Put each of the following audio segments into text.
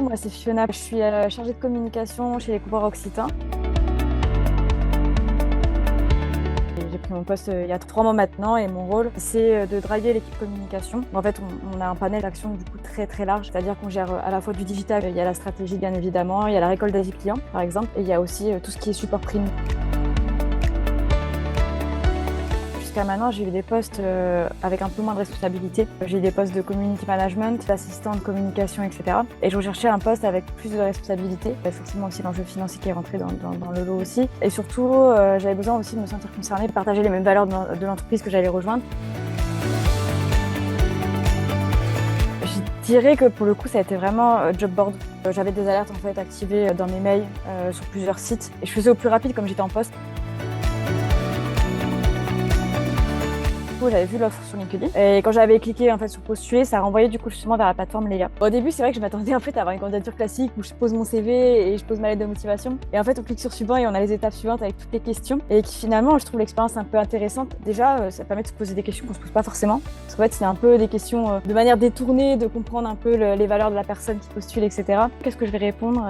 moi c'est Fiona, je suis chargée de communication chez les Coureurs Occitans. J'ai pris mon poste il y a 3 mois maintenant et mon rôle c'est de driver l'équipe communication. En fait on a un panel d'actions du coup très large, c'est-à-dire qu'on gère à la fois du digital, il y a la stratégie bien évidemment, il y a la récolte d'avis clients par exemple et il y a aussi tout ce qui est support prime. Jusqu'à maintenant, j'ai eu des postes avec un peu moins de responsabilité. J'ai eu des postes de community management, d'assistant de communication, etc. Et je recherchais un poste avec plus de responsabilité. Il y a forcément aussi l'enjeu financier qui est rentré dans le lot aussi. Et surtout, j'avais besoin aussi de me sentir concernée, de partager les mêmes valeurs de l'entreprise que j'allais rejoindre. Je dirais que pour le coup, ça a été vraiment job board. J'avais des alertes en fait activées dans mes mails sur plusieurs sites. Et je faisais au plus rapide comme j'étais en poste. J'avais vu l'offre sur LinkedIn et quand j'avais cliqué en fait sur postuler, ça renvoyait du coup justement vers la plateforme Léa. Au début, c'est vrai que je m'attendais en fait à avoir une candidature classique où je pose mon CV et je pose ma lettre de motivation. Et en fait, on clique sur suivant et on a les étapes suivantes avec toutes les questions et qui finalement, je trouve l'expérience un peu intéressante. Déjà, ça permet de se poser des questions qu'on se pose pas forcément. Parce qu'en fait, c'est un peu des questions de manière détournée, de comprendre un peu les valeurs de la personne qui postule, etc. Qu'est-ce que je vais répondre,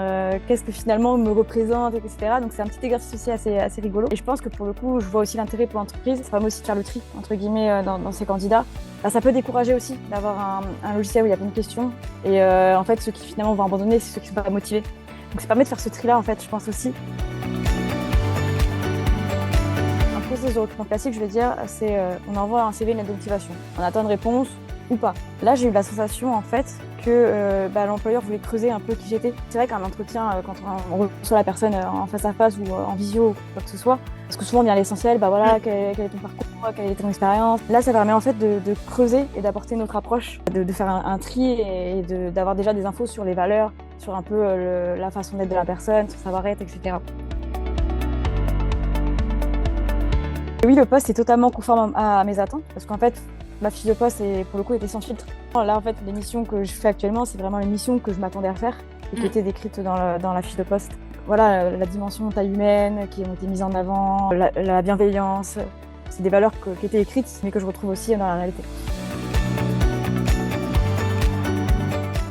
qu'est-ce que finalement me représente, etc. Donc c'est un petit exercice aussi assez rigolo. Et je pense que pour le coup, je vois aussi l'intérêt pour l'entreprise. Ça permet aussi de faire le tri entre guillemets dans ces candidats. Bah, ça peut décourager aussi d'avoir un logiciel où il y a plein de questions et en fait ceux qui finalement vont abandonner c'est ceux qui sont pas motivés. Donc ça permet de faire ce tri là en fait je pense aussi. Un processus de recrutement classique je veux dire c'est on envoie un CV, une lettre de motivation, on attend une réponse ou pas. Là j'ai eu la sensation en fait que l'employeur voulait creuser un peu qui j'étais. C'est vrai qu'un entretien quand on reçoit la personne en face à face ou en visio ou quoi que ce soit, parce que souvent vient l'essentiel, bah voilà, quel est ton parcours, quelle est ton expérience. Là, ça permet en fait de creuser et d'apporter notre approche, de faire un tri et d'avoir déjà des infos sur les valeurs, sur un peu la façon d'être de la personne, son savoir-être, etc. Et oui, le poste est totalement conforme à mes attentes, parce qu'en fait, ma fiche de poste pour le coup était sans filtre. Là, en fait, les missions que je fais actuellement, c'est vraiment les missions que je m'attendais à faire et qui étaient décrites dans la fiche de poste. Voilà, la dimension taille humaine qui ont été mises en avant, la bienveillance, c'est des valeurs qui étaient écrites mais que je retrouve aussi dans la réalité.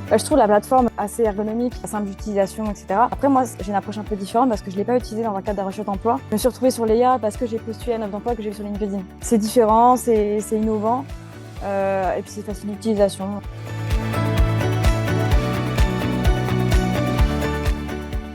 Je trouve la plateforme assez ergonomique, simple d'utilisation, etc. Après, moi, j'ai une approche un peu différente parce que je ne l'ai pas utilisée dans un cadre de recherche d'emploi. Je me suis retrouvée sur Léa parce que j'ai postulé à une offre d'emploi que j'ai vue sur LinkedIn. C'est différent, c'est innovant et puis c'est facile d'utilisation.